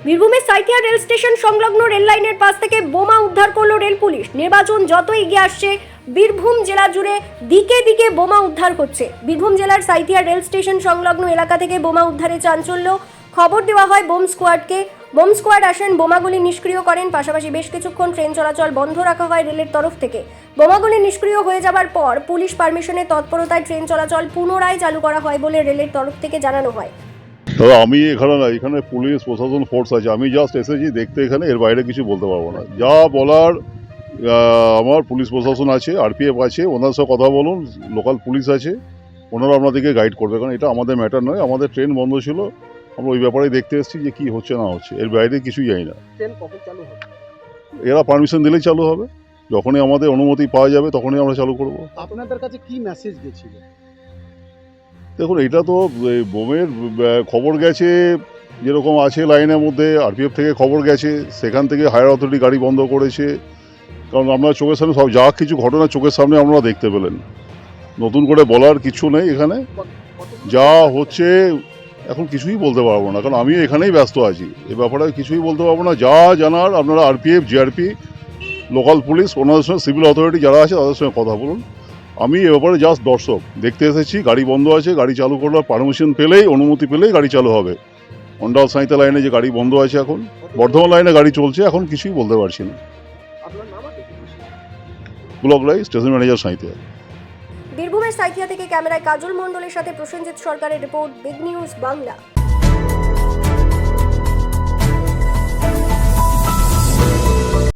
বীরভূমের Sainthia rail station সংলগ্ন rail লাইনের পাশ থেকে বোমা উদ্ধার করলো রেল পুলিশ। নির্বাচন যত এগিয়ে আসছে বীরভূম জেলা জুড়ে দিকে দিকে বোমা উদ্ধার হচ্ছে। বীরভূম জেলার সাইথিয়া রেল স্টেশন সংলগ্ন এলাকা থেকে বোমা উদ্ধারে চাঞ্চল্য। খবর দেওয়া হয় বোম স্কোয়াডকে। বোম স্কোয়াড আসেন, বোমাগুলি নিষ্ক্রিয় করেন। পাশাপাশি বেশ কিছুক্ষণ ট্রেন চলাচল বন্ধ রাখা হয় রেলের তরফ থেকে। বোমাগুলি নিষ্ক্রিয় হয়ে যাবার পর পুলিশ পারমিশনের তৎপরতায় ট্রেন চলাচল পুনরায় চালু করা হয় বলে রেলের তরফ থেকে জানানো হয়। দাদা আমি এখানে না, এখানে পুলিশ প্রশাসন ফোর্স আছে, আমি জাস্ট এসেছি দেখতে এখানে, এর বাইরে কিছু বলতে পারবো না। যা বলার আমার পুলিশ প্রশাসন আছে, আরপিএফ আছে, ওনার সাথে কথা বলুন, লোকাল পুলিশ আছে, ওনারা আপনাদেরকে গাইড করবে, কারণ এটা আমাদের ম্যাটার নয়। আমাদের ট্রেন বন্ধ ছিল, আমরা ওই ব্যাপারে দেখতে এসেছি যে কি হচ্ছে না হচ্ছে, এর বাইরে কিছুই জানি না। ট্রেন কখন চালু হবে? এরা পারমিশন দিলেই চালু হবে, যখনই আমাদের অনুমতি পাওয়া যাবে তখনই আমরা চালু করব। আপনাদের কাছে কি মেসেজ গেছিল? দেখুন, এটা তো বোমের খবর গেছে, যেরকম আছে লাইনের মধ্যে আরপিএফ থেকে খবর গেছে, সেখান থেকে হায়ার অথরিটি গাড়ি বন্ধ করেছে, কারণ আমরা চোখের সামনে সব যা কিছু ঘটনা চোখের সামনে আপনারা দেখতে পেলেন। নতুন করে বলার কিছু নেই, এখানে যা হচ্ছে এখন কিছুই বলতে পারবো না, কারণ আমি এখানেই ব্যস্ত আছি, এ ব্যাপারে কিছুই বলতে পারবো না। যা জানার আপনারা আরপিএফ, জিআরপি, লোকাল পুলিশ, ওনাদের সঙ্গে সিভিল অথরিটি যারা আছে তাদের সঙ্গে কথা বলুন। আমি এ ব্যাপারে জাস্ট দর্শক দেখতে এসেছি। গাড়ি বন্ধ আছে, গাড়ি চালু করার পারমিশন পেলেই, অনুমতি পেলেই গাড়ি চালু হবে। অন্ডাল সাঁইতা লাইনে যে গাড়ি বন্ধ আছে, এখন বর্ধমান লাইনে গাড়ি চলছে, এখন কিছুই বলতে পারছি না। আপনার নাম আছে? ব্লক রাই, স্টেশন ম্যানেজার সাঁইতা। বীরভূমের সাইথিয়া থেকে ক্যামেরায় কাজল মণ্ডলের সাথে প্রসেনজিৎ সরকারের রিপোর্ট, বিগ নিউজ বাংলা।